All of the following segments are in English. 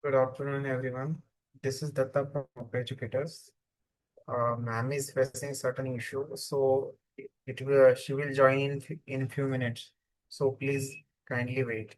Good afternoon, everyone. This is Datta from Educators. Ma'am is facing certain issue, so she will join in few minutes. So please kindly wait.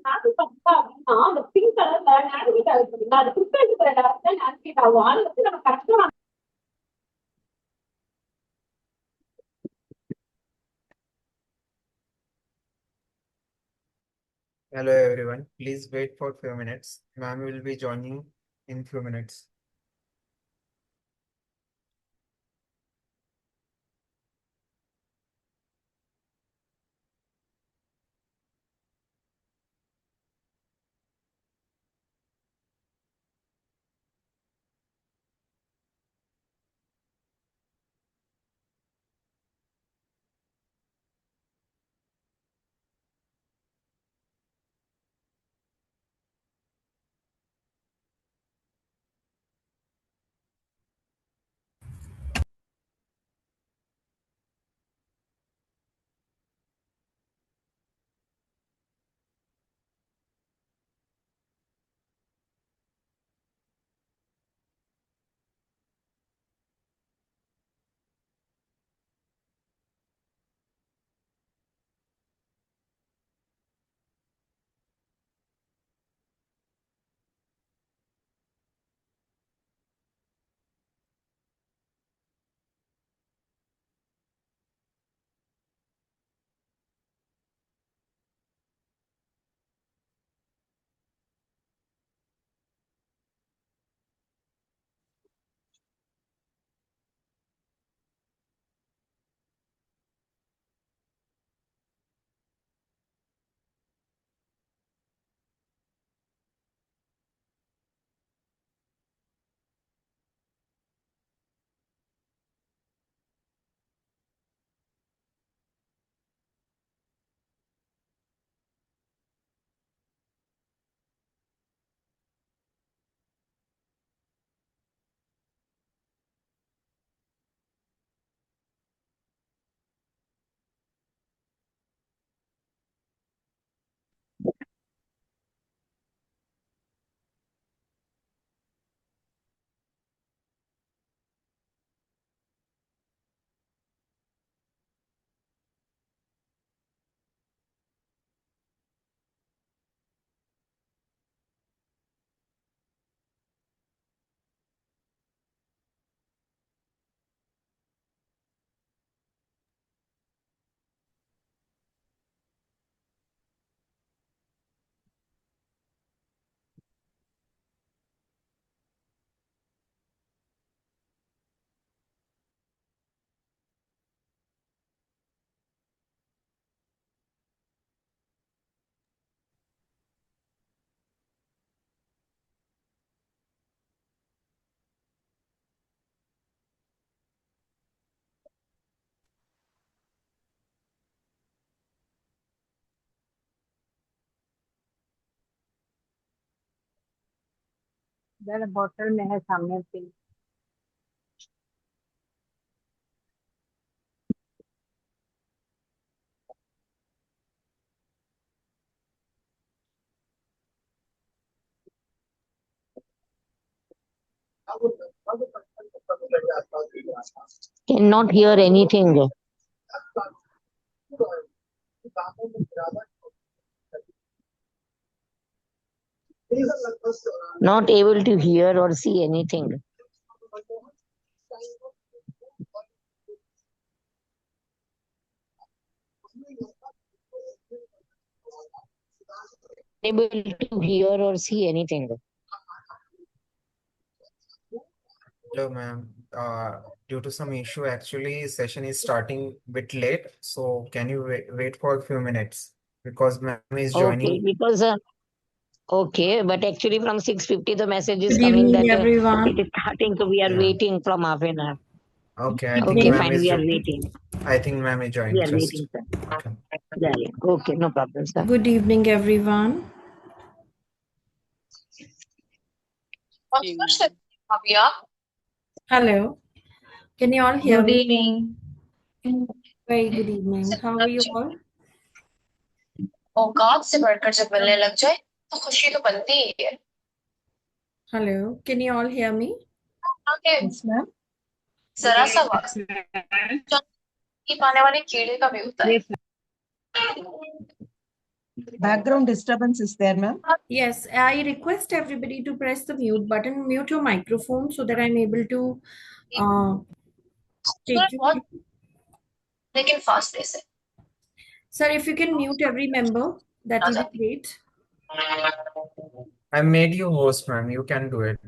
நாட்டு பட்டா அப்படின்னா அந்த pink கலர்ல navigate ஆகுது பாத்தீங்களா? அது prepare இடத்துல navigate ஆகும். அதை வச்சு நம்ம கரெக்டா Hello, everyone. Please wait for few minutes. Ma'am will be joining in few minutes. इधर बॉटल में है सामने पे। Cannot hear anything. Not able to hear or see anything. Able to hear or see anything. Hello, ma'am. Due to some issue, actually, session is starting a bit late. So can you wait for a few minutes? Because ma'am is Okay, joining. because okay, but actually from 6:50 the message is Good coming evening, that it everyone. is starting, so we are Yeah. waiting from half an hour. Okay, I think Okay, ma'am fine, is we are waiting. I think ma'am is We joining are just. waiting, sir. Okay. Yeah, yeah. Okay, no problem, sir. Good evening, everyone. Hello. Can you all hear Good me? evening. Very good evening. How are you all? औकात से बढ़कर जब मिलने लग जाए तो खुशी तो बनती ही है Hello. Can you all hear me? yes, ma'am. जरा सा वक्त की पाने वाले कीड़े का भी होता है Background disturbance is there, ma'am. Yes, I request everybody to press the mute button, mute your microphone so that I'm able to take you. बहुत लेकिन फास्ट पेस है Sir, if you can mute every member, that will be great. I made you host, ma'am. You can do it.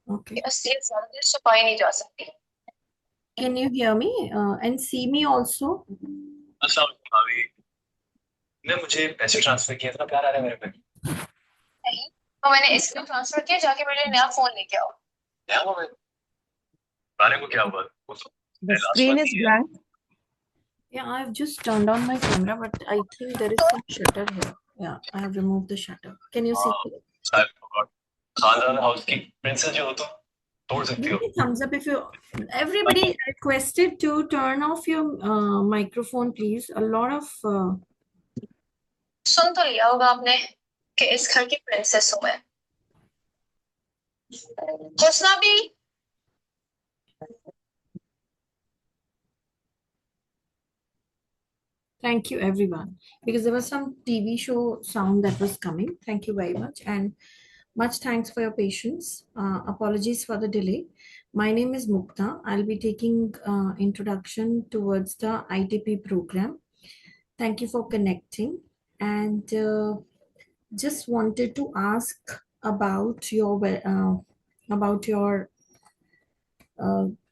Okay. असलियत ज्यादा देर छुपाई नहीं जा सकती Can you hear me and see me also? अस्सलाम वालेकुम भाभी ने मुझे पैसे ट्रांसफर किए था प्यार आ रहा है मेरे पे नहीं तो मैंने इसको ट्रांसफर किया जाके मेरे लिए नया फोन लेके आओ नया मोबाइल पुराने को क्या हुआ वो तो The लास्ट screen बात is ही है blank. Yeah, I've just turned on my camera, but I think there is some shutter here. Yeah, I have removed the shutter. Can you see? I forgot खानदान house की princess जो हो तुम तोड़ सकती Give हो me a thumbs up if you. Everybody requested to turn off your microphone, please. A lot of. सुन तो लिया होगा आपने कि इस घर की प्रिंसेस हूं मैं हुस्ना भी Thank you, everyone, because there was some TV show sound that was coming. Thank you very much, and much thanks for your patience. Apologies for the delay. My name is Mukta. I'll be taking introduction towards the ITP program. Thank you for connecting, and just wanted to ask about your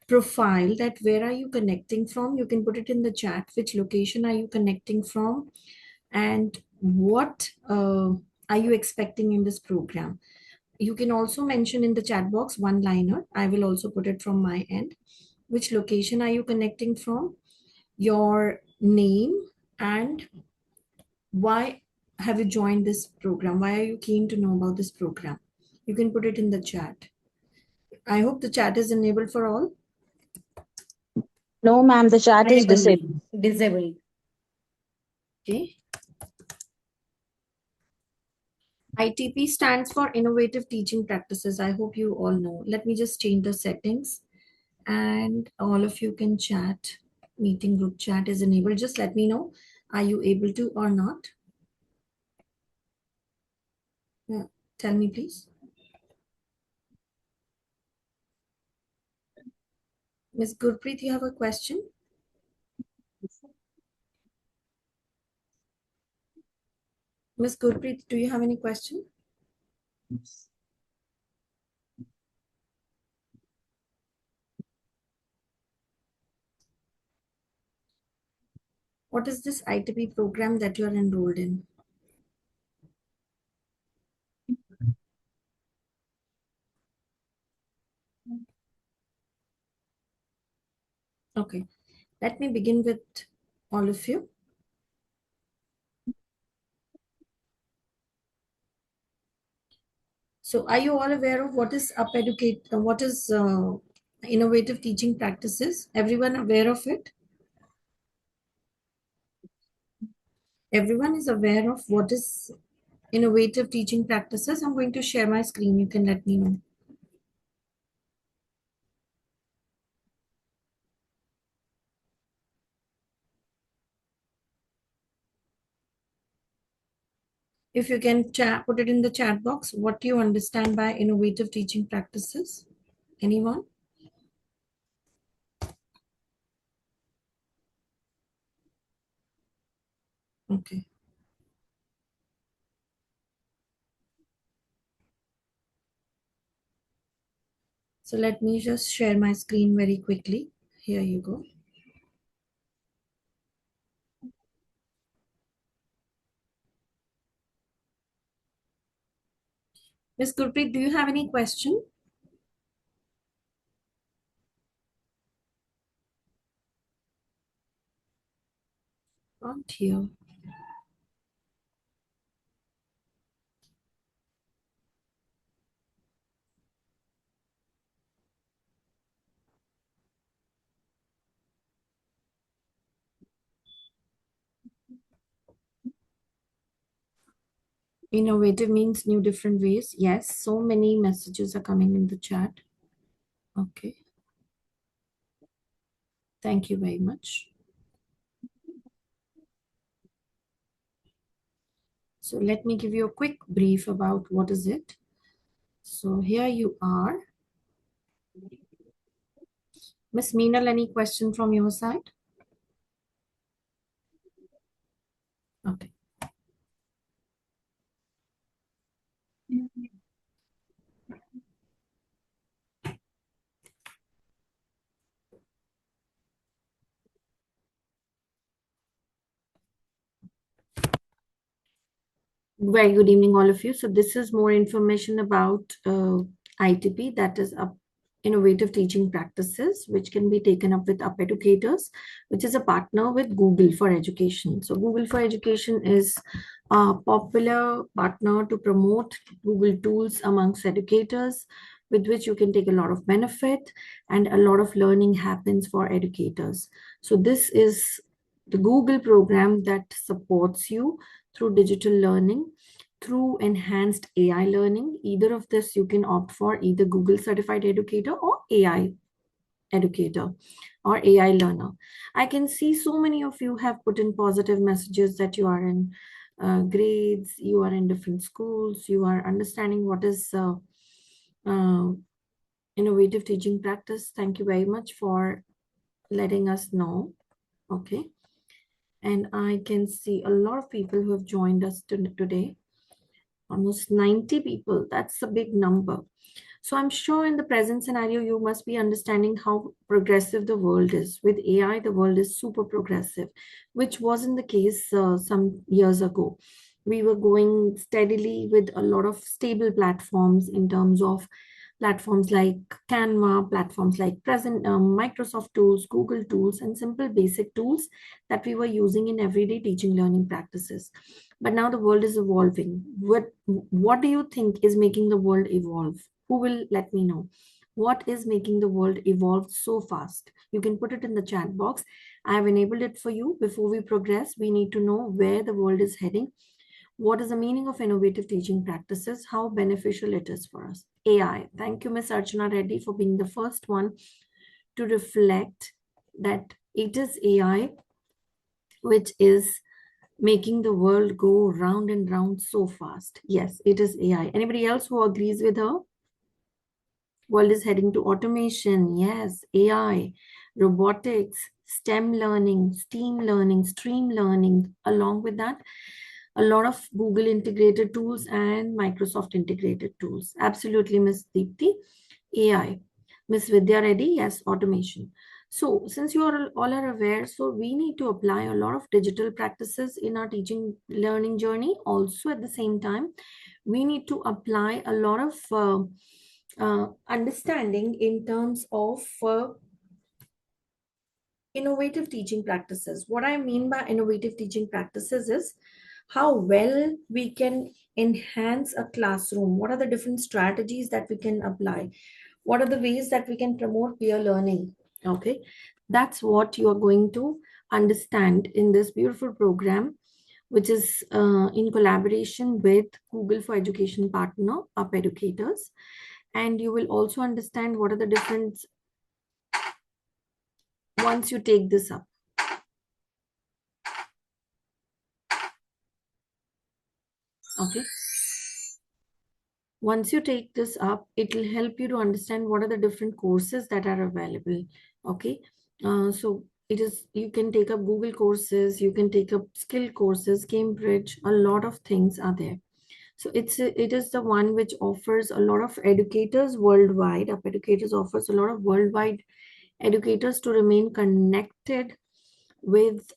profile, that where are you connecting from. You can put it in the chat, which location are you connecting from, and what are you expecting in this program. You can also mention in the chat box one liner. I will also put it from my end. Which location are you connecting from, your name, and why have you joined this program, why are you keen to know about this program. You can put it in the chat. I hope the chat is enabled for all. No, ma'am, the chat is Disabled. disabled. Okay. ITP stands for Innovative Teaching Practices. I hope you all know. Let me just change the settings and all of you can chat. Meeting group chat is enabled. Just let me know. Are you able to or not? Yeah. Tell me, please. Ms. Gurpreet, you have a question? Ms. Gurpreet, do you have any question? What is this ITP program that you are enrolled in? Okay, let me begin with all of you. So are you all aware of what is innovative teaching practices? Everyone aware of it? Everyone is aware of what is innovative teaching practices? I'm going to share my screen. You can let me know. If you can put it in the chat box, what do you understand by innovative teaching practices? Anyone? Okay. So let me just share my screen very quickly. Here you go. Ms. Gurpreet, do you have any question? Not here. Innovative means new, different ways. Yes, so many messages are coming in the chat. Okay. Thank you very much. So let me give you a quick brief about what is it. So here you are. Miss Meenal, any question from your side? Okay. Very good evening, all of you. So this is more information about ITP, that is innovative teaching practices, which can be taken up with Up Educators, which is a partner with Google for Education. So Google for Education is a popular partner to promote Google tools amongst educators, with which you can take a lot of benefit and a lot of learning happens for educators. So this is the Google program that supports you through digital learning, through enhanced AI learning. Either of this you can opt for, either Google certified educator or AI educator or AI learner. I can see so many of you have put in positive messages that you are in grades, you are in different schools, you are understanding what is innovative teaching practice. Thank you very much for letting us know. Okay. And I can see a lot of people who have joined us today. Almost 90 people. That's a big number. So I'm sure in the present scenario, you must be understanding how progressive the world is. With AI, the world is super progressive, which wasn't the case some years ago. We were going steadily with a lot of stable platforms in terms of platforms like Canva, platforms like Microsoft tools, Google tools, and simple basic tools that we were using in everyday teaching learning practices. But now the world is evolving. What do you think is making the world evolve? Who will let me know? What is making the world evolve so fast? You can put it in the chat box. I have enabled it for you. Before we progress, we need to know where the world is heading. What is the meaning of innovative teaching practices? How beneficial it is for us? AI. Thank you, Ms. Archana Reddy, for being the first one to reflect that it is AI which is making the world go round and round so fast. Yes, it is AI. Anybody else who agrees with her? World is heading to automation. Yes, AI, robotics, STEM learning, STEAM learning, stream learning. Along with that, a lot of Google integrated tools and Microsoft integrated tools. Absolutely, Miss Deepti. AI. Miss Vidya Reddy, yes, automation. So since you all are aware, so we need to apply a lot of digital practices in our teaching learning journey. Also at the same time, we need to apply a lot of understanding in terms of innovative teaching practices. What I mean by innovative teaching practices is how well we can enhance a classroom. What are the different strategies that we can apply? What are the ways that we can promote peer learning? Okay, that's what you are going to understand in this beautiful program, which is in collaboration with Google for Education partner, Up Educators. And you will also understand what are the different once you take this up. Okay. Once you take this up, it will help you to understand what are the different courses that are available. Okay. So it is, you can take up Google courses, you can take up skill courses, Cambridge, a lot of things are there. So it is the one which offers a lot of educators worldwide. Up Educators offers a lot of worldwide educators to remain connected with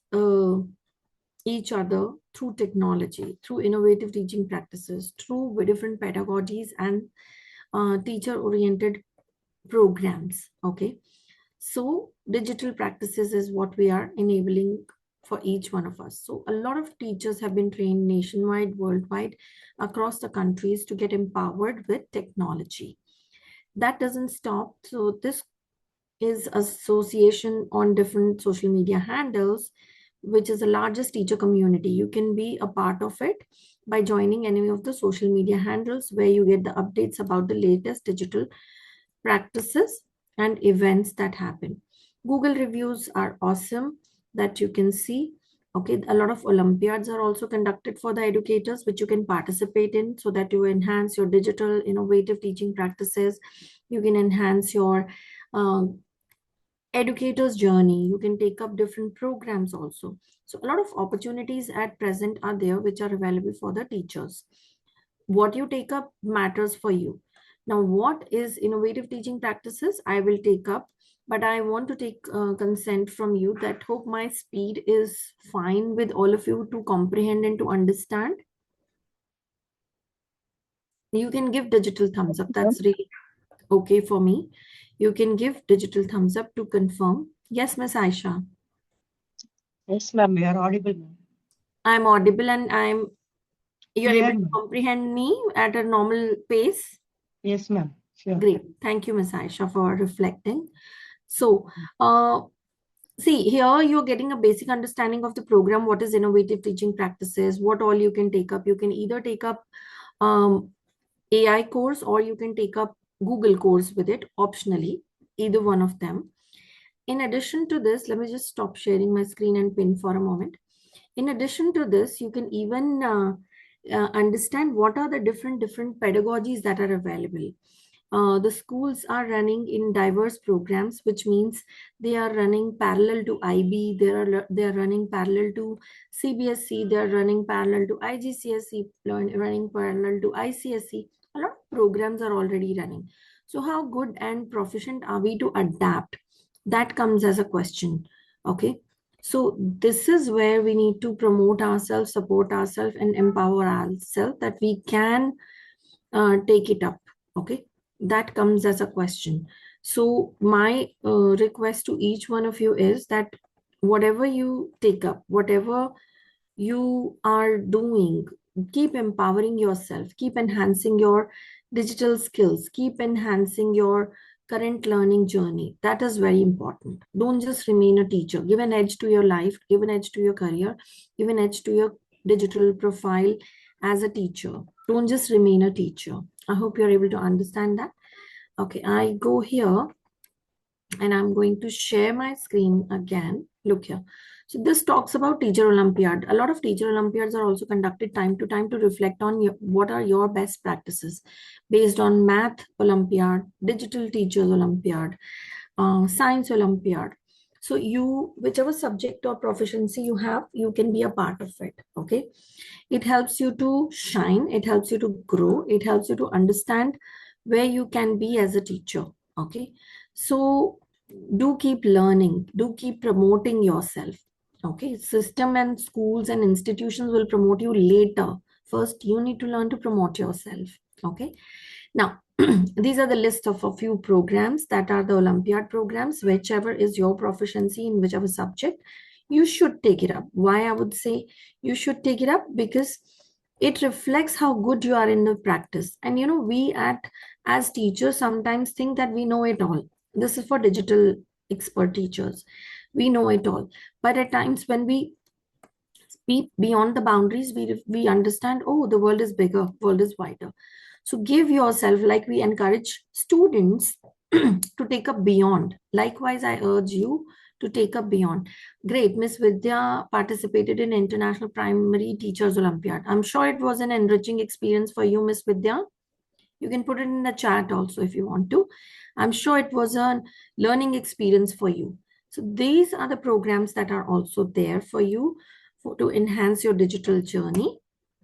each other through technology, through innovative teaching practices, through different pedagogies and teacher-oriented programs. Okay, so digital practices is what we are enabling for each one of us. So a lot of teachers have been trained nationwide, worldwide, across the countries to get empowered with technology. That doesn't stop. So this is association on different social media handles, which is the largest teacher community. You can be a part of it by joining any of the social media handles where you get the updates about the latest digital practices and events that happen. Google reviews are awesome that you can see. Okay, a lot of Olympiads are also conducted for the educators, which you can participate in so that you enhance your digital innovative teaching practices. You can enhance your educator's journey. You can take up different programs also. So a lot of opportunities at present are there which are available for the teachers. What you take up matters for you. Now, what is innovative teaching practices? I will take up, but I want to take consent from you that hope my speed is fine with all of you to comprehend and to understand. You can give digital thumbs up. That's really okay for me. You can give digital thumbs up to confirm. Yes, Miss Aisha. Yes, ma'am, you are audible, ma'am. I'm audible and you're Clear, able to ma'am. comprehend me at a normal pace. Yes, ma'am. Sure. Great. Thank you, Miss Aisha, for reflecting. So, see, here you're getting a basic understanding of the program, what is innovative teaching practices, what all you can take up. You can either take up AI course or you can take up Google course with it optionally, either one of them. In addition to this, let me just stop sharing my screen and pin for a moment. In addition to this, you can even understand what are the different pedagogies that are available. The schools are running in diverse programs, which means they are running parallel to IB, they are running parallel to CBSE, they are running parallel to IGCSE, running parallel to ICSE. A lot of programs are already running. So how good and proficient are we to adapt? That comes as a question. Okay. So this is where we need to promote ourselves, support ourselves, and empower ourselves that we can take it up. Okay, that comes as a question. So my request to each one of you is that whatever you take up, whatever you are doing, keep empowering yourself, keep enhancing your digital skills, keep enhancing your current learning journey. That is very important. Don't just remain a teacher. Give an edge to your life, give an edge to your career, give an edge to your digital profile as a teacher. Don't just remain a teacher. I hope you're able to understand that. Okay, I go here and I'm going to share my screen again. Look here. So this talks about Teacher Olympiad. A lot of Teacher Olympiads are also conducted time to time to reflect on what are your best practices based on Math Olympiad, Digital Teachers Olympiad, Science Olympiad. So you, whichever subject or proficiency you have, you can be a part of it. Okay. It helps you to shine. It helps you to grow. It helps you to understand where you can be as a teacher. Okay. So do keep learning. Do keep promoting yourself. Okay. System and schools and institutions will promote you later. First, you need to learn to promote yourself. Okay. Now, these are the list of a few programs that are the Olympiad programs. Whichever is your proficiency in whichever subject, you should take it up. Why I would say you should take it up? Because it reflects how good you are in the practice. And you know, we as teachers sometimes think that we know it all. This is for digital expert teachers. We know it all. But at times when we speak beyond the boundaries, we understand, oh, the world is bigger, world is wider. So give yourself, like we encourage students to take up beyond. Likewise, I urge you to take up beyond. Great. Miss Vidya participated in International Primary Teachers Olympiad. I'm sure it was an enriching experience for you, Miss Vidya. You can put it in the chat also if you want to. I'm sure it was a learning experience for you. So these are the programs that are also there for you to enhance your digital journey.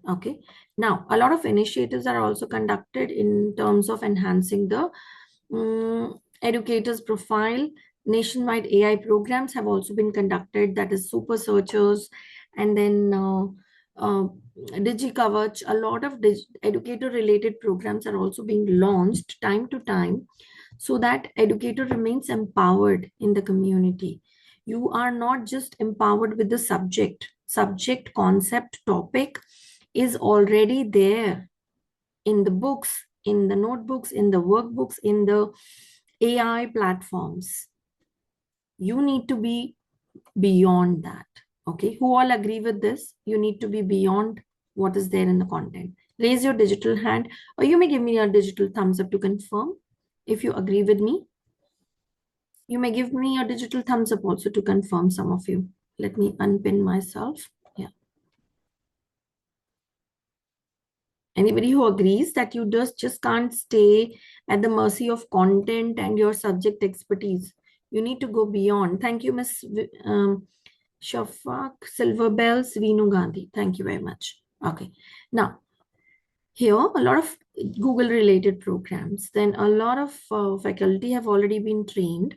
Okay. Now, a lot of initiatives are also conducted in terms of enhancing the educator's profile. Nationwide AI programs have also been conducted, that is super searchers, and then DigiCoverage. A lot of educator related programs are also being launched time to time so that educator remains empowered in the community. You are not just empowered with the subject, concept, topic is already there in the books, in the notebooks, in the workbooks, in the AI platforms. You need to be beyond that. Okay, who all agree with this? You need to be beyond what is there in the content. Raise your digital hand, or you may give me a digital thumbs up to confirm if you agree with me. You may give me a digital thumbs up also to confirm, some of you. Let me unpin myself. Yeah. Anybody who agrees that you just can't stay at the mercy of content and your subject expertise. You need to go beyond. Thank you, Miss Shafak Silver Bells Vinu Gandhi. Thank you very much. Okay. Now, here a lot of Google related programs. Then a lot of faculty have already been trained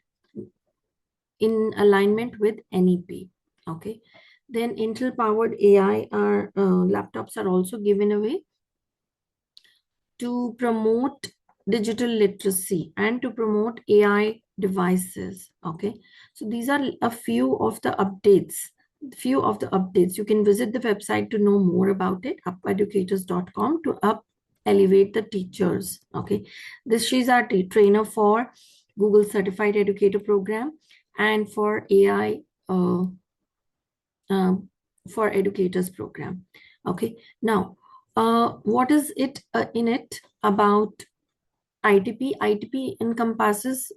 in alignment with NEP. Okay. Then Intel powered AI laptops are also given away to promote digital literacy and to promote AI devices. Okay, so these are a few of the updates. You can visit the website to know more about it, upeducators.com, to elevate the teachers. Okay, she's our trainer for Google Certified Educator Program and for AI for Educators Program. Okay, now what is it in it about ITP? ITP encompasses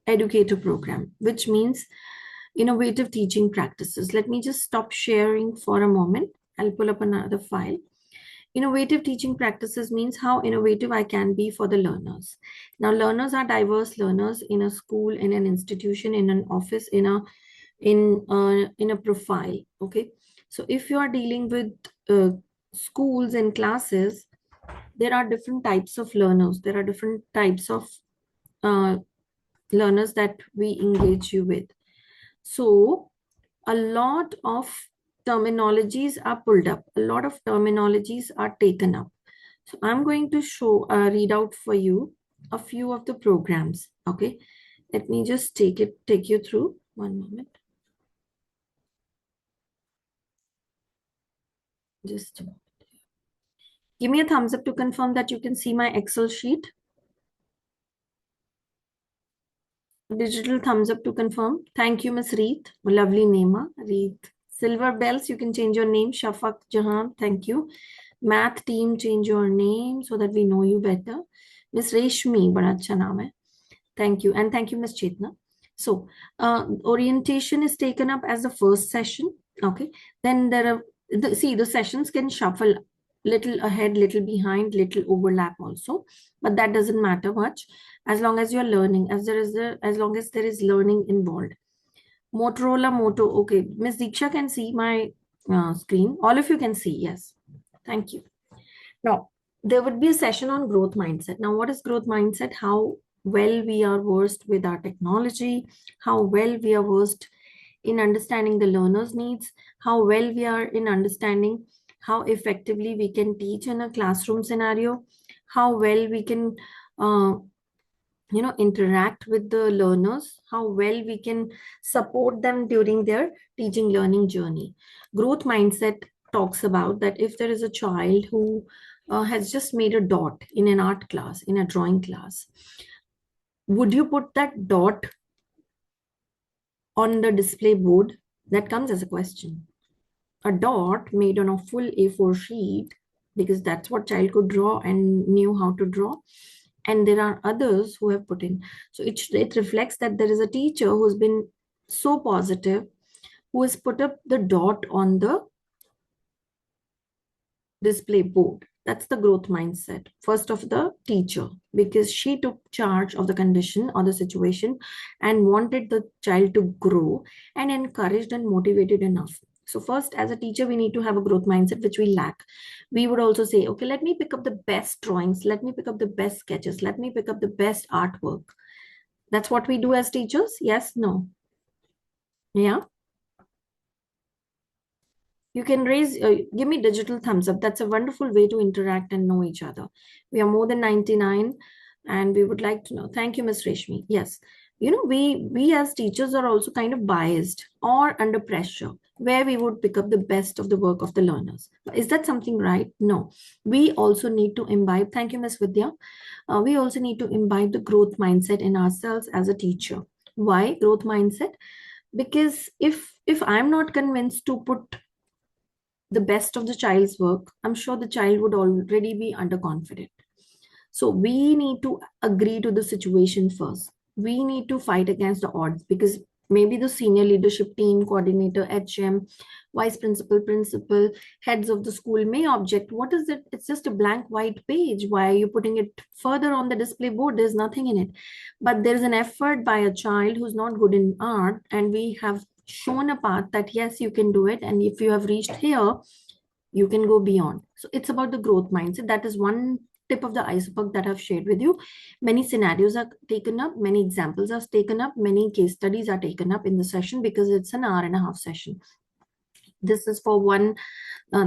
educator program, which means innovative teaching practices. Let me just stop sharing for a moment. I'll pull up another file. Innovative teaching practices means how innovative I can be for the learners. Now, learners are diverse learners in a school, in an institution, in an office, in a profile. Okay, so if you are dealing with schools and classes, there are different types of learners. There are different types of learners that we engage you with. So a lot of terminologies are pulled up. A lot of terminologies are taken up. So I'm going to read out for you a few of the programs. Okay, let me just take you through. One moment. Just a moment. Give me a thumbs up to confirm that you can see my Excel sheet. Digital thumbs up to confirm. Thank you, Miss Reet. Lovely name, Reet. Silver Bells, you can change your name. Shafak Jahan, thank you. Math team, change your name so that we know you better. Miss Reshmi, bada acha naam hai. Thank you. And thank you, Miss Chetna. So, orientation is taken up as the first session. Okay. Then there are, the sessions can shuffle little ahead, little behind, little overlap also. But that doesn't matter much as long as you're learning, as long as there is learning involved. Motorola Moto. Okay. Miss Diksha can see my screen. All of you can see. Yes. Thank you. Now, there would be a session on growth mindset. Now, what is growth mindset? How well we are versed with our technology, how well we are versed in understanding the learner's needs, how well we are in understanding how effectively we can teach in a classroom scenario, how well we can interact with the learners, how well we can support them during their teaching learning journey. Growth mindset talks about that if there is a child who has just made a dot in an art class, in a drawing class, would you put that dot on the display board? That comes as a question. A dot made on a full A4 sheet, because that's what child could draw and knew how to draw. And there are others who have put in. So it reflects that there is a teacher who's been so positive, who has put up the dot on the display board. That's the growth mindset, first of the teacher, because she took charge of the condition or the situation and wanted the child to grow and encouraged and motivated enough. So first, as a teacher, we need to have a growth mindset, which we lack. We would also say, okay, let me pick up the best drawings, let me pick up the best sketches, let me pick up the best artwork. That's what we do as teachers. Yes, no? Yeah. You can give me digital thumbs up. That's a wonderful way to interact and know each other. We are more than 99 and we would like to know. Thank you, Ms. Reshmi. Yes. You know, we as teachers are also kind of biased or under pressure where we would pick up the best of the work of the learners. Is that something right? No. We also need to imbibe, thank you, Ms. Vidya. We also need to imbibe the growth mindset in ourselves as a teacher. Why growth mindset? Because if I'm not convinced to put the best of the child's work, I'm sure the child would already be underconfident. So we need to agree to the situation first. We need to fight against the odds, because maybe the senior leadership team, coordinator, HM, vice principal, heads of the school may object. What is it? It's just a blank white page. Why are you putting it further on the display board? There's nothing in it. But there's an effort by a child who's not good in art, and we have shown a path that yes, you can do it, and if you have reached here, you can go beyond. So it's about the growth mindset. That is one tip of the iceberg that I've shared with you. Many scenarios are taken up, many examples are taken up, many case studies are taken up in the session, because it's an hour and a half session. This is for one,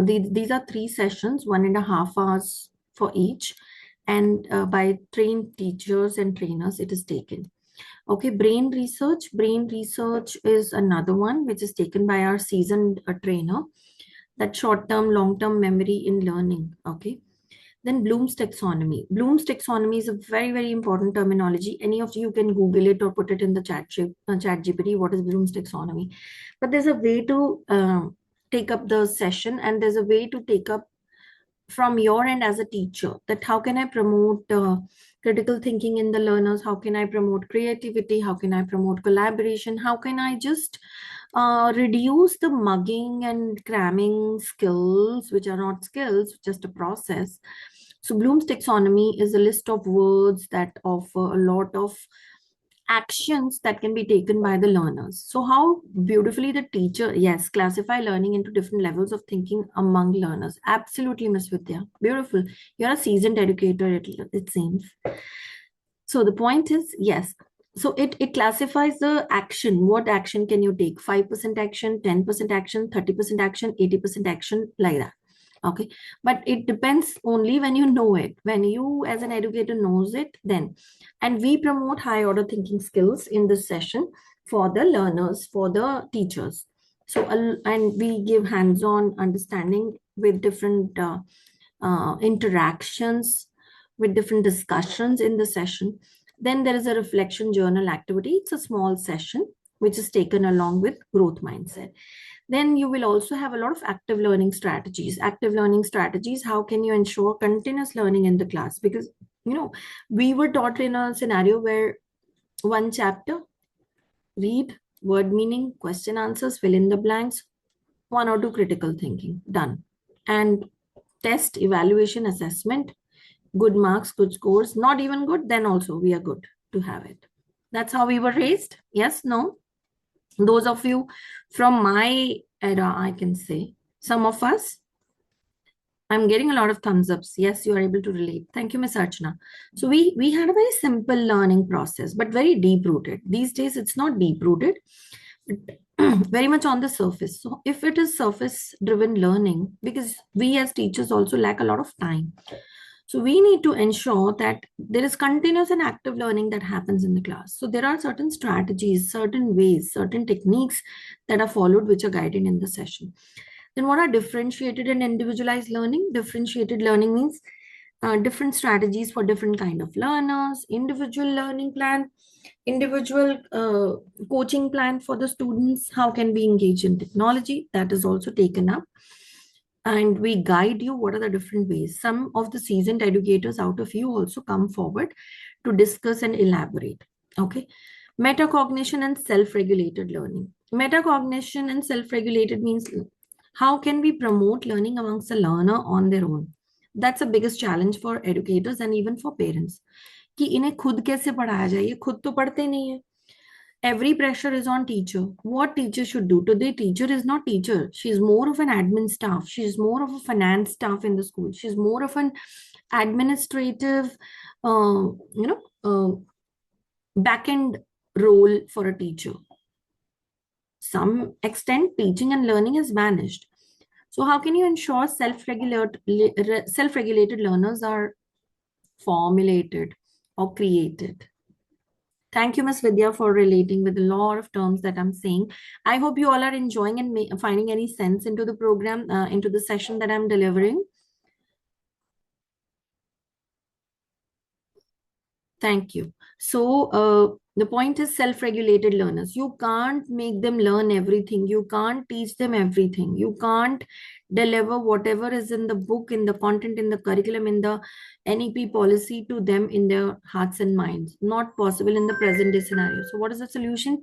these are 3 sessions, 1.5 hours for each, and by trained teachers and trainers it is taken. Okay, brain research is another one which is taken by our seasoned trainer. That short-term, long-term memory in learning. Okay. Then Bloom's taxonomy. Bloom's taxonomy is a very, very important terminology. Any of you can Google it or put it in the chat GPT. What is Bloom's taxonomy? But there's a way to take up the session, and there's a way to take up from your end as a teacher, that how can I promote critical thinking in the learners? How can I promote creativity? How can I promote collaboration? How can I just reduce the mugging and cramming skills, which are not skills, just a process? So Bloom's taxonomy is a list of words that offer a lot of actions that can be taken by the learners. So how beautifully the teacher, yes, classify learning into different levels of thinking among learners. Absolutely, Ms. Vidya. Beautiful. You're a seasoned educator, it seems. So the point is, yes. So it classifies the action. What action can you take? 5% action, 10% action, 30% action, 80% action, like that. Okay, but it depends only when you know it. When you as an educator knows it, then. And we promote high order thinking skills in this session for the learners, for the teachers. So and we give hands-on understanding with different interactions, with different discussions in the session. Then there is a reflection journal activity. It's a small session which is taken along with growth mindset. Then you will also have a lot of active learning strategies. Active learning strategies, how can you ensure continuous learning in the class? Because, you know, we were taught in a scenario where one chapter, read, word meaning, question answers, fill in the blanks, 1 or 2 critical thinking, done. And test, evaluation, assessment, good marks, good scores, not even good, then also we are good to have it. That's how we were raised. Yes, no? Those of you from my era, I can say, some of us, I'm getting a lot of thumbs ups. Yes, you are able to relate. Thank you, Ms. Archana. So we had a very simple learning process, but very deep rooted. These days, it's not deep rooted, but very much on the surface. So if it is surface driven learning, because we as teachers also lack a lot of time. So we need to ensure that there is continuous and active learning that happens in the class. So there are certain strategies, certain ways, certain techniques that are followed, which are guided in the session. Then what are differentiated and individualized learning? Differentiated learning means different strategies for different kind of learners, individual learning plan, individual coaching plan for the students. How can we engage in technology? That is also taken up. And we guide you what are the different ways. Some of the seasoned educators out of you also come forward to discuss and elaborate. Okay. Metacognition and self-regulated learning. Metacognition and self-regulated means how can we promote learning amongst a learner on their own? That's the biggest challenge for educators and even for parents. कि इन्हें खुद कैसे पढ़ाया जाए, ये खुद तो पढ़ते नहीं है. Every pressure is on teacher. What teacher should do? Today, teacher is not teacher. She's more of an admin staff. She's more of a finance staff in the school. She's more of an administrative, back end role for a teacher. Some extent, teaching and learning has vanished. So how can you ensure self-regulated learners are formulated or created? Thank you, Ms. Vidya, for relating with a lot of terms that I'm saying. I hope you all are enjoying and finding any sense into the program, into the session that I'm delivering. Thank you. So the point is self-regulated learners. You can't make them learn everything. You can't teach them everything. You can't deliver whatever is in the book, in the content, in the curriculum, in the NEP policy to them in their hearts and minds. Not possible in the present day scenario. So what is the solution?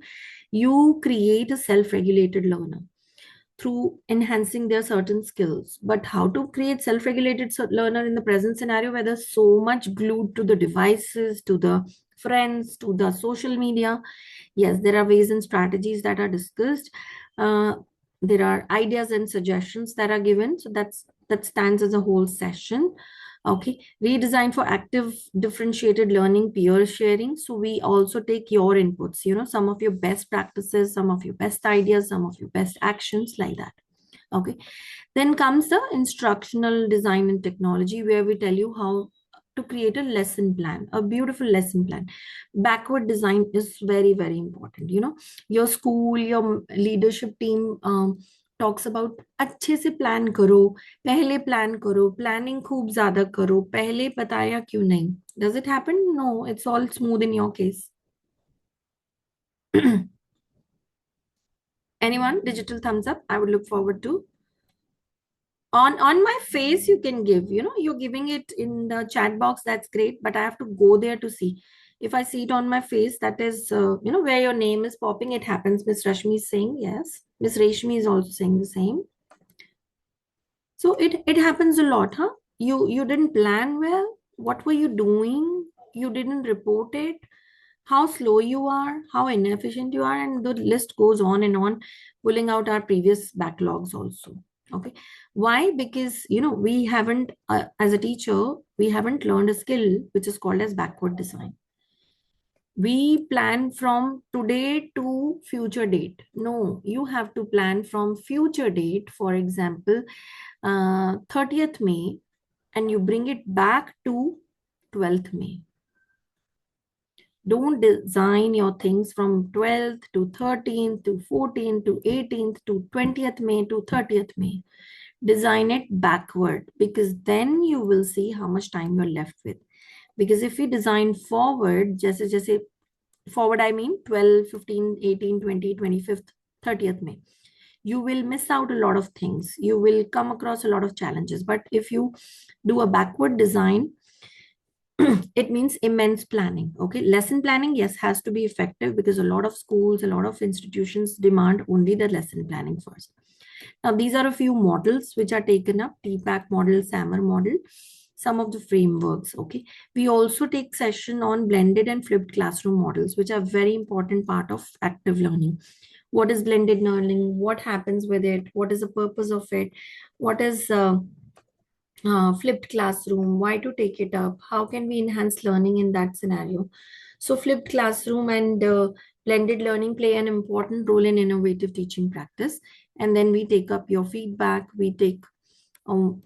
You create a self-regulated learner through enhancing their certain skills. But how to create self-regulated learner in the present scenario where they're so much glued to the devices, to the friends, to the social media? Yes, there are ways and strategies that are discussed. There are ideas and suggestions that are given. So that stands as a whole session. Okay, redesign for active differentiated learning, peer sharing. So we also take your inputs, some of your best practices, some of your best ideas, some of your best actions, like that. Okay, then comes the instructional design and technology, where we tell you how to create a lesson plan, a beautiful lesson plan. Backward design is very, very important. Your school, your leadership team talks about अच्छे से plan करो, पहले plan करो, planning खूब ज्यादा करो, पहले बताया क्यों नहीं? Does it happen? No, it's all smooth in your case. Anyone? Digital thumbs up. I would look forward to. On my face you can give, you're giving it in the chat box, that's great, but I have to go there to see. If I see it on my face, that is where your name is popping, it happens. Miss Rashmi is saying yes, Miss Rashmi is also saying the same. So it happens a lot, huh? You didn't plan well. What were you doing? You didn't report it. How slow you are, how inefficient you are, and the list goes on and on, pulling out our previous backlogs also. Okay, why? Because we haven't as a teacher, we haven't learned a skill which is called as backward design. We plan from today to future date. No, you have to plan from future date, for example 30th May, and you bring it back to 12th May. Don't design your things from 12th to 13th to 14th to 18th to 20th May to 30th May. Design it backward, because then you will see how much time you're left with. Because if we design forward, just forward, I mean 12, 15, 18, 20, 25th, 30th May, you will miss out a lot of things. You will come across a lot of challenges. But if you do a backward design, it means immense planning. Okay, lesson planning, yes, has to be effective, because a lot of schools, a lot of institutions demand only the lesson planning first. Now these are a few models which are taken up: TPAC model, SAMR model, some of the frameworks. Okay, we also take session on blended and flipped classroom models, which are very important part of active learning. What is blended learning? What happens with it? What is the purpose of it? What is flipped classroom? Why to take it up? How can we enhance learning in that scenario? So flipped classroom and blended learning play an important role in innovative teaching practice. And then we take up your feedback. We take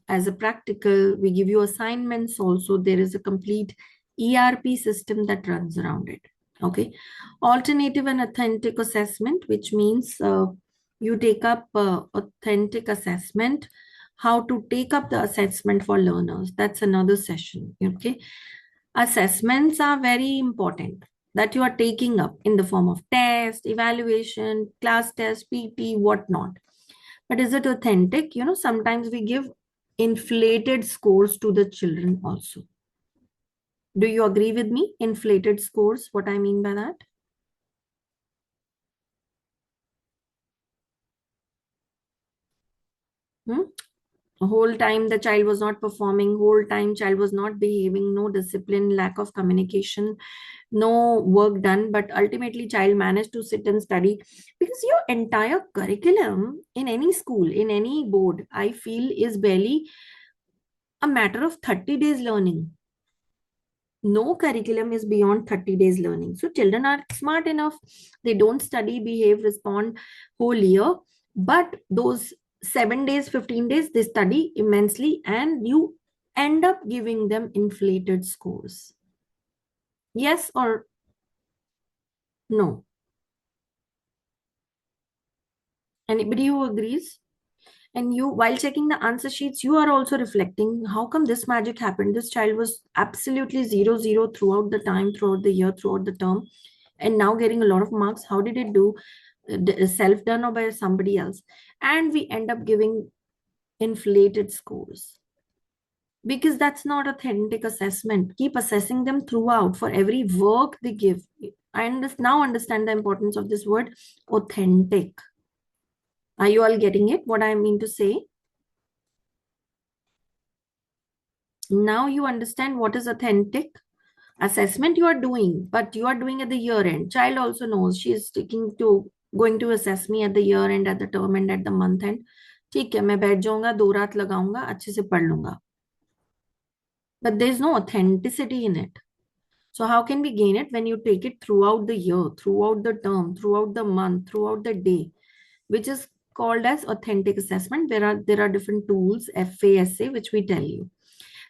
as a practical, we give you assignments also. There is a complete ERP system that runs around it. Okay, alternative and authentic assessment, which means you take up authentic assessment. How to take up the assessment for learners, that's another session. Okay, assessments are very important, that you are taking up in the form of test, evaluation, class test, PT, whatnot. But is it authentic? Sometimes we give inflated scores to the children also. Do you agree with me? Inflated scores, what I mean by that? Whole time the child was not performing, whole time child was not behaving, no discipline, lack of communication, no work done, but ultimately child managed to sit and study. Because your entire curriculum in any school, in any board, I feel is barely a matter of 30 days learning. No curriculum is beyond 30 days learning. So children are smart enough. They don't study, behave, respond whole year. But those 7 days, 15 days, they study immensely and you end up giving them inflated scores. Yes or no? Anybody who agrees? And you, while checking the answer sheets, you are also reflecting, how come this magic happened? This child was absolutely 0 0 throughout the time, throughout the year, throughout the term, and now getting a lot of marks. How did it do? Self done or by somebody else? And we end up giving inflated scores because that's not authentic assessment. Keep assessing them throughout for every work they give. I now understand the importance of this word authentic. Are you all getting it? What I mean to say? Now you understand what is authentic assessment you are doing, but you are doing at the year end. Child also knows she is going to assess me at the year end, at the term end, at the month end. ठीक है, मैं बैठ जाऊंगा, 2 रात लगाऊंगा, अच्छे से पढ़ लूंगा. But there is no authenticity in it. So how can we gain it? When you take it throughout the year, throughout the term, throughout the month, throughout the day, which is called as authentic assessment. There are different tools, FASA, which we tell you.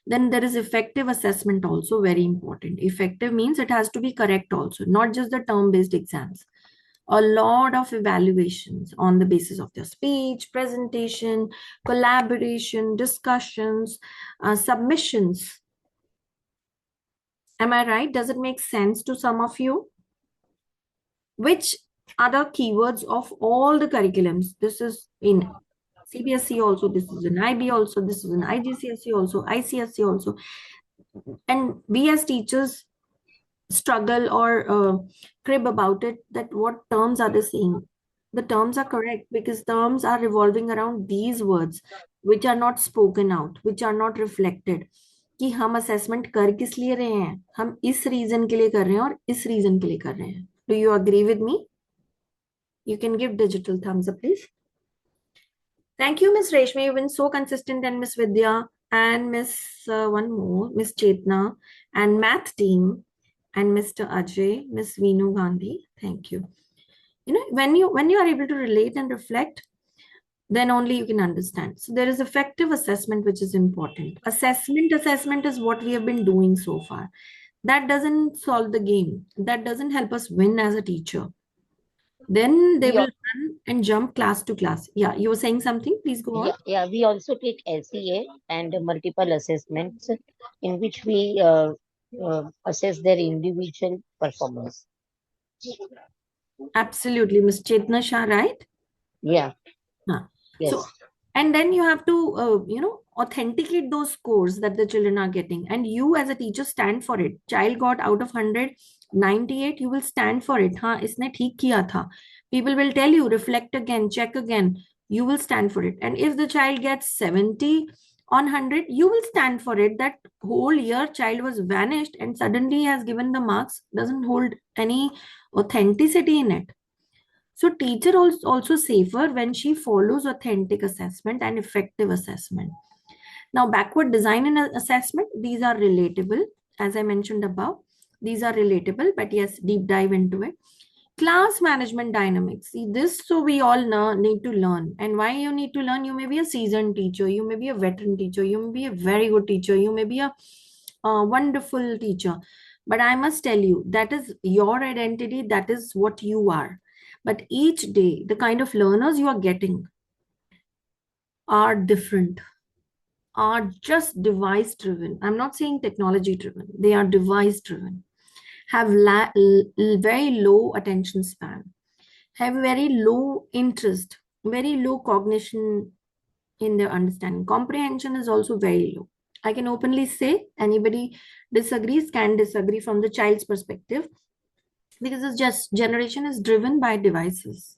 Then there is effective assessment, also very important. Effective means it has to be correct also, not just the term-based exams. A lot of evaluations on the basis of their speech, presentation, collaboration, discussions, submissions. Am I right? Does it make sense to some of you? Which other keywords of all the curriculums? This is in CBSE also, this is in IB also, this is in IGCSE also, ICSE also. And we as teachers struggle or crib about it, that what terms are they saying? The terms are correct because terms are revolving around these words which are not spoken out, which are not reflected. कि हम assessment कर किस लिए रहे हैं, हम इस reason के लिए कर रहे हैं और इस reason के लिए कर रहे हैं. Do you agree with me? You can give digital thumbs up, please. Thank you, Miss Reshmi. You've been so consistent, and Miss Vidya and Miss one more, Miss Chetna and math team and Mr. Ajay, Miss Veenu Gandhi. Thank you. You know, when you are able to relate and reflect, then only you can understand. So there is effective assessment, which is important. Assessment is what we have been doing so far. That doesn't solve the game. That doesn't help us win as a teacher. Then they We will al- run and jump class to class. Yeah, you were saying something? Please go on. yeah, we also take SEA and multiple assessments in which we assess their individual performance. Absolutely, Ms. Chetna Shah, right? Yeah, Huh. yes. So, and then you have to, authenticate those scores that the children are getting. And you as a teacher stand for it. Child got out of 100, 98, you will stand for it. हाँ, इसने ठीक किया था. People will tell you, reflect again, check again. You will stand for it. And if the child gets 70 on 100, you will stand for it. That whole year child was vanished and suddenly has given the marks, doesn't hold any authenticity in it. So teacher also safer when she follows authentic assessment and effective assessment. Now backward design and assessment, these are relatable. As I mentioned above, these are relatable, but yes, deep dive into it. Class management dynamics. See this, so we all need to learn. And why you need to learn? You may be a seasoned teacher, you may be a veteran teacher, you may be a very good teacher, you may be a wonderful teacher. But I must tell you, that is your identity, that is what you are. But each day, the kind of learners you are getting are different, are just device driven. I'm not saying technology driven, they are device driven, have very low attention span, have very low interest, very low cognition in their understanding. Comprehension is also very low. I can openly say, anybody disagrees can disagree from the child's perspective, because this just generation is driven by devices.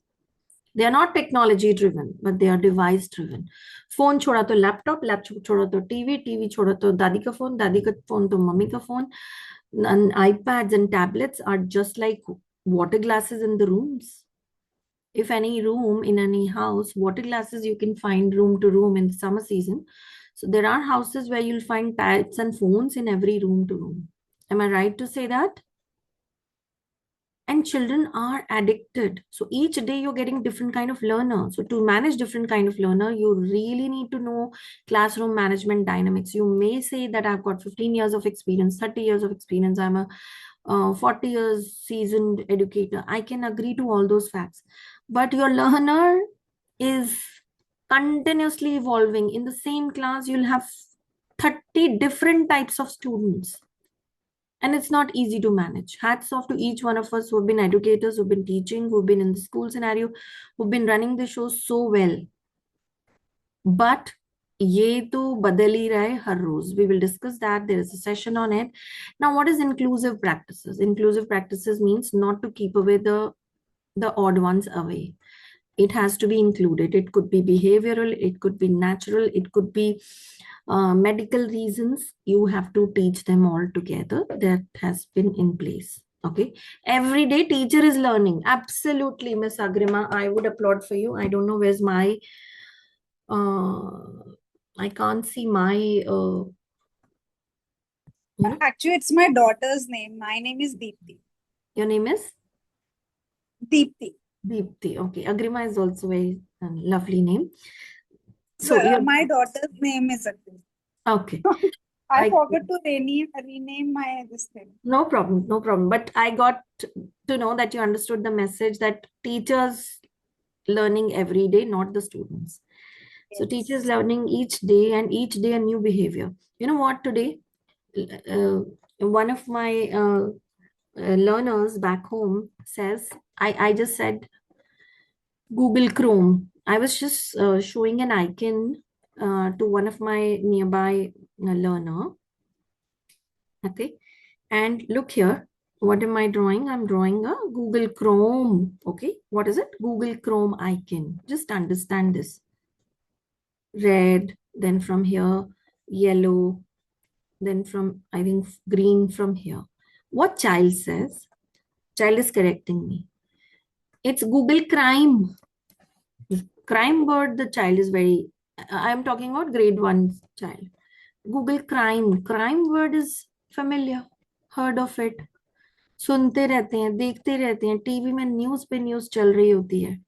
They are not technology driven, but they are device driven. Phone छोड़ा तो laptop, laptop छोड़ा तो TV, TV छोड़ा तो दादी का phone, दादी का phone तो मम्मी का phone. And iPads and tablets are just like water glasses in the rooms. If any room in any house, water glasses you can find room to room in the summer season. So there are houses where you'll find pads and phones in every room to room. Am I right to say that? And children are addicted. So each day you're getting different kind of learner. So to manage different kind of learner, you really need to know classroom management dynamics. You may say that I've got 15 years of experience, 30 years of experience. I'm a 40 years seasoned educator. I can agree to all those facts. But your learner is continuously evolving. In the same class, you'll have 30 different types of students. And it's not easy to manage. Hats off to each one of us who have been educators, who've been teaching, who've been in the school scenario, who've been running the show so well. But ये तो बदल ही रहा है हर रोज. We will discuss that. There is a session on it. Now, what is inclusive practices? Inclusive practices means not to keep away the odd ones away. It has to be included. It could be behavioral, it could be natural, it could be medical reasons. You have to teach them all together. That has been in place. Okay. Every day teacher is learning. Absolutely, Miss Agrima. I would applaud for you. I don't know where's my I can't see my Actually, it's my daughter's name. My name is Deepthi. Your name is Deepthi. Deepthi. Okay. Agrima is also a lovely name. So my daughter's name is Agrima. Okay. I forgot to rename my this thing. No problem, no problem. But I got to know that you understood the message that teachers learning every day, not the students. So teachers learning each day and each day a new behavior. You know what, today, one of my learners back home says, I just said Google Chrome. I was just showing an icon to one of my nearby learner. Okay. And look here, what am I drawing? I'm drawing a Google Chrome. Okay. What is it? Google Chrome icon. Just understand this. Red, then from here, yellow, then from, I think, green from here. What child says? Child is correcting me. It's Google Crime. Crime word, the child is very, I'm talking about grade 1 child. Google Crime. Crime word is familiar. Heard of it. सुनते रहते हैं, देखते रहते हैं, TV में news पे news चल रही होती है.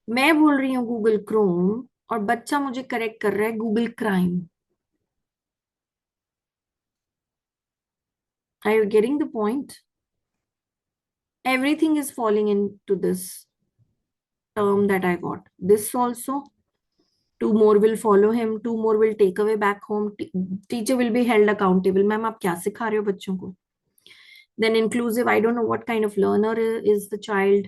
मैं बोल रही हूँ गूगल क्रोम और बच्चा मुझे करेक्ट कर रहा है Google crime. Are you getting the point? Everything is falling into this term that I got. This also, 2 more will follow him, 2 more will take away back home. Teacher will be held accountable. Ma'am आप क्या सिखा रहे हो बच्चों को? Then inclusive, I don't know what kind of learner is the child.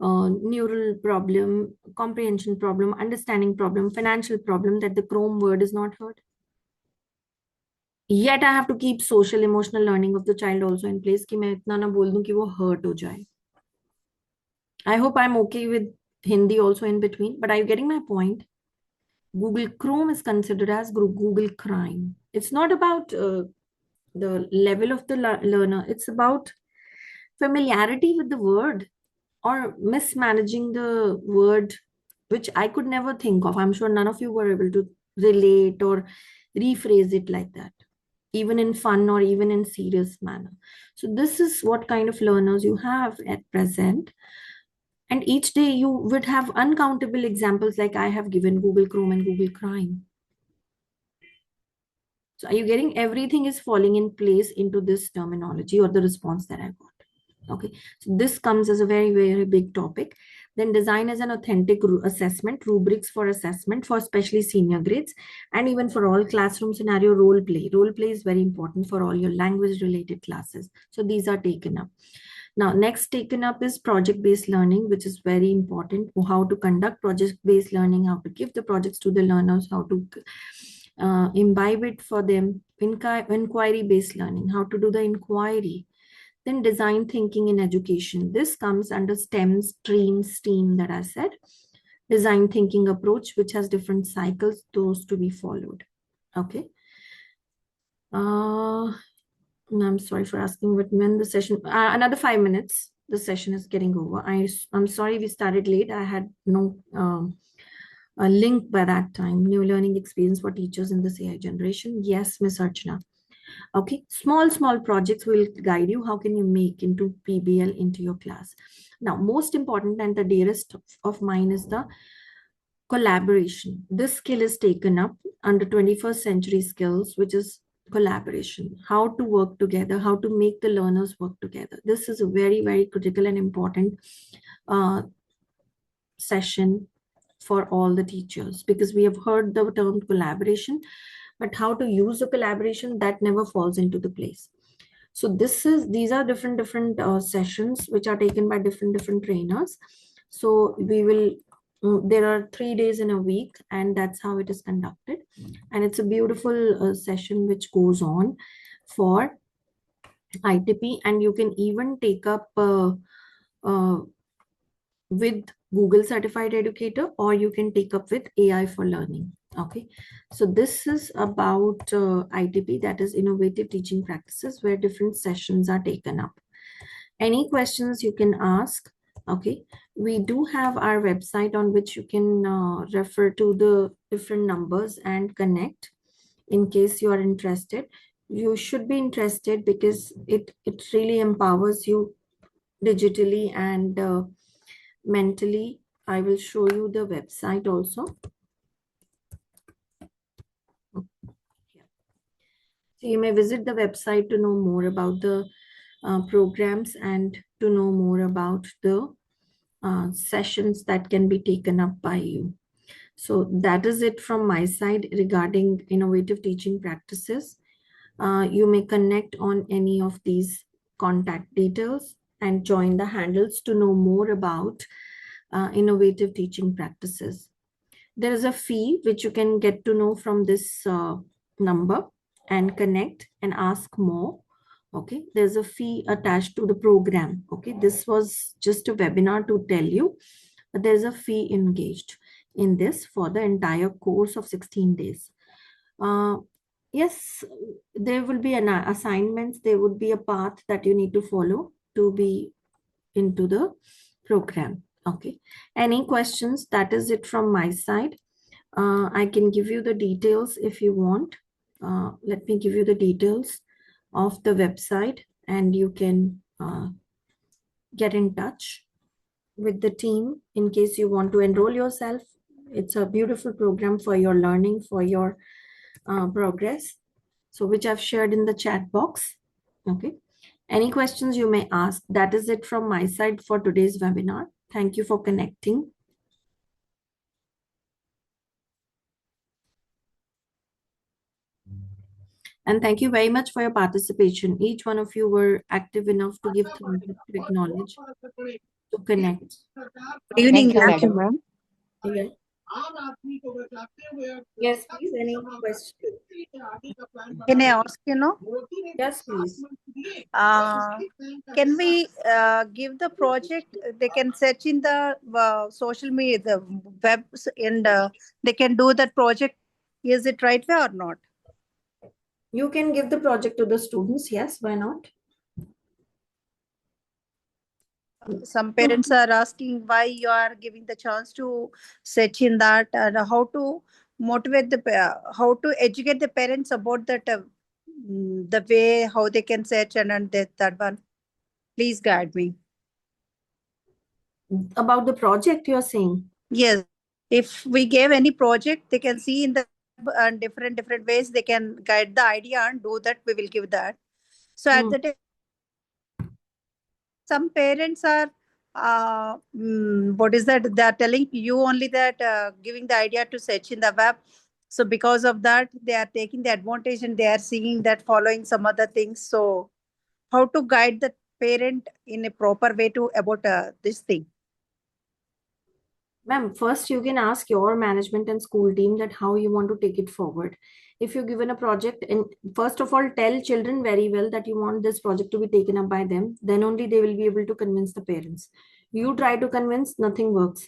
Neural problem, comprehension problem, understanding problem, financial problem, that the Chrome word is not heard. Yet I have to keep social emotional learning of the child also in place कि मैं इतना ना बोल दूं कि वो hurt हो जाए. I hope I'm okay with Hindi also in between, but are you getting my point? Google Chrome is considered as Google crime. It's not about the level of the learner. It's about familiarity with the word or mismanaging the word, which I could never think of. I'm sure none of you were able to relate or rephrase it like that, even in fun or even in serious manner. So this is what kind of learners you have at present. And each day you would have uncountable examples like I have given Google Chrome and Google Crime. So are you getting everything is falling in place into this terminology or the response that I got? Okay, so this comes as a very, very big topic. Then design as an authentic assessment, rubrics for assessment for especially senior grades and even for all classroom scenario role play. Role play is very important for all your language related classes. So these are taken up. Now, next taken up is project-based learning, which is very important. How to conduct project-based learning, how to give the projects to the learners, how to imbibe it for them. Inquiry-based learning, how to do the inquiry. Then design thinking in education. This comes under STEM, STREAM, STEAM that I said. Design thinking approach, which has different cycles, those to be followed. Okay. I'm sorry for asking, but when the session, another 5 minutes, the session is getting over. I'm sorry we started late. I had no a link by that time. New learning experience for teachers in this AI generation. Yes, Miss Archana. Okay, small projects will guide you. How can you make into PBL into your class? Now, most important and the dearest of mine is the collaboration. This skill is taken up under 21st century skills, which is collaboration, how to work together, how to make the learners work together. This is a very, very critical and important session for all the teachers, because we have heard the term collaboration, but how to use the collaboration, that never falls into the place. So these are different sessions which are taken by different trainers. So we will there are 3 days in a week, and that's how it is conducted. And it's a beautiful session which goes on for ITP, and you can even take up with Google Certified Educator, or you can take up with AI for Learning. Okay, so this is about ITP, that is Innovative Teaching Practices, where different sessions are taken up. Any questions you can ask. Okay, we do have our website on which you can refer to the different numbers and connect in case you are interested. You should be interested because it really empowers you digitally and mentally. I will show you the website also. So you may visit the website to know more about the programs and to know more about the sessions that can be taken up by you. So that is it from my side regarding innovative teaching practices. You may connect on any of these contact details and join the handles to know more about innovative teaching practices. There is a fee which you can get to know from this number and connect and ask more. Okay, there's a fee attached to the program. Okay, this was just a webinar to tell you, but there's a fee engaged in this for the entire course of 16 days. Yes, there will be an assignments. There would be a path that you need to follow to be into the program. Okay, any questions? That is it from my side. I can give you the details if you want. Let me give you the details of the website, and you can get in touch with the team in case you want to enroll yourself. It's a beautiful program for your learning, for your progress. So which I've shared in the chat box. Okay. Any questions you may ask. That is it from my side for today's webinar. Thank you for connecting. And thank you very much for your participation. Each one of you were active enough to give thumbs up, to acknowledge, to connect. Good evening, Thank you, ma'am. madam. Yeah. Yes, please. Any question? Can I ask Yes, please. Can we give the project? They can search in the social media, the web, and they can do that project. Is it right way or not? You can give the project to the students. Yes, why not? Some parents are asking why you are giving the chance to search in that, and how to motivate how to educate the parents about that, the way how they can search and that one. Please guide me. About the project you're saying? Yes, if we gave any project, they can see in the different ways. They can guide the idea and do that. We will give that. So at the time, some parents are what is that, they are telling you only that giving the idea to search in the web. So because of that, they are taking the advantage and they are seeing that, following some other things. So how to guide the parent in a proper way to about this thing? Ma'am, first you can ask your management and school team that how you want to take it forward. if you're given a project, and first of all, tell children very well that you want this project to be taken up by them, then only they will be able to convince the parents. You try to convince, nothing works.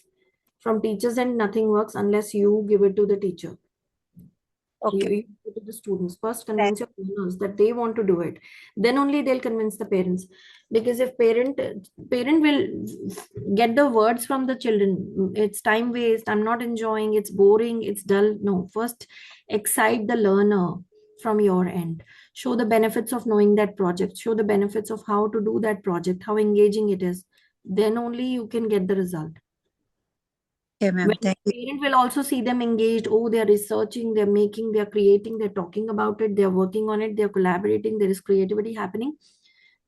From teachers and nothing works unless you give it to the teacher. You Okay. give it to the students. First convince your learners that they want to do it. Then only they'll convince the parents. Because if parent will get the words from the children, it's time waste, I'm not enjoying, it's boring, it's dull. No, first excite the learner from your end. Show the benefits of knowing that project. Show the benefits of how to do that project, how engaging it is. Then only you can get the result. Okay, ma'am. When Thank you. parent will also see them engaged. Oh, they're researching, they're making, they're creating, they're talking about it, they're working on it, they're collaborating, there is creativity happening.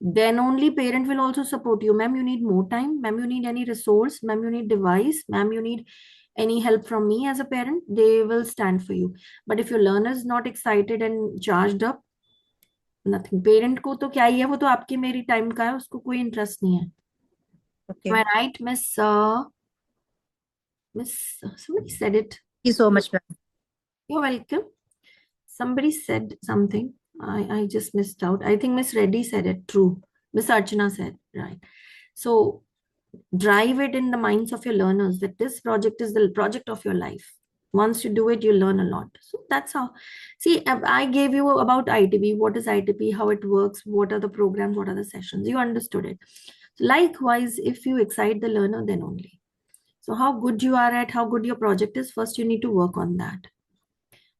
Then only parent will also support you. Ma'am, you need more time. Ma'am, you need any resource. Ma'am, you need device. Ma'am, you need any help from me as a parent. They will stand for you. But if your learner is not excited and charged up, nothing. Parent को तो क्या ही है, वो तो आपकी मेरी time का है, उसको कोई इंटरेस्ट नहीं है. Okay. Am I right, Miss? Somebody said it. Thank you so much, ma'am. You're welcome. Somebody said something. I just missed out. I think Miss Reddy said it. True. Miss Archana said, right. So drive it in the minds of your learners that this project is the project of your life. Once you do it, you learn a lot. So that's how. See, I gave you about ITP. What is ITP? How it works? What are the programs? What are the sessions? You understood it. Likewise, if you excite the learner, then only. So how good you are at, how good your project is, first you need to work on that.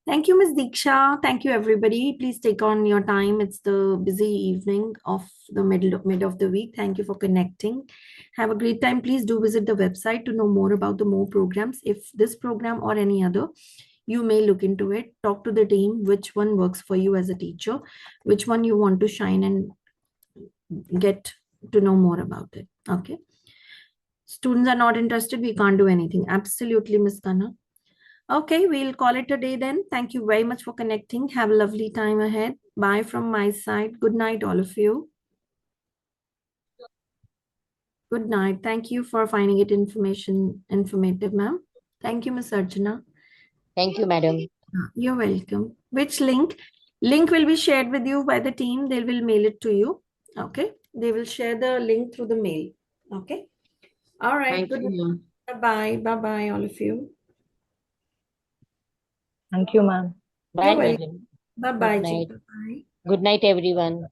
Thank you, Ms. Diksha. Thank you, everybody. Please take on your time. It's the busy evening of the mid of the week. Thank you for connecting. Have a great time. Please do visit the website to know more about the more programs. If this program or any other, you may look into it. Talk to the team, which one works for you as a teacher, which one you want to shine and get to know more about it. Okay. Students are not interested. We can't do anything. Absolutely, Ms. Kanna. Okay, we'll call it a day then. Thank you very much for connecting. Have a lovely time ahead. Bye from my side. Good night, all of you. Good night. Thank you for finding it informative, ma'am. Thank you, Ms. Archana. Thank you, madam. You're welcome. Which link? Link will be shared with you by the team. They will mail it to you. Okay. They will share the link through the mail. Okay. All right. Thank you, ma'am. Bye-bye. Bye-bye, all of you. Thank you, ma'am. Bye, You're welcome. madam. Bye-bye. Good night. Bye-bye. Good night, everyone.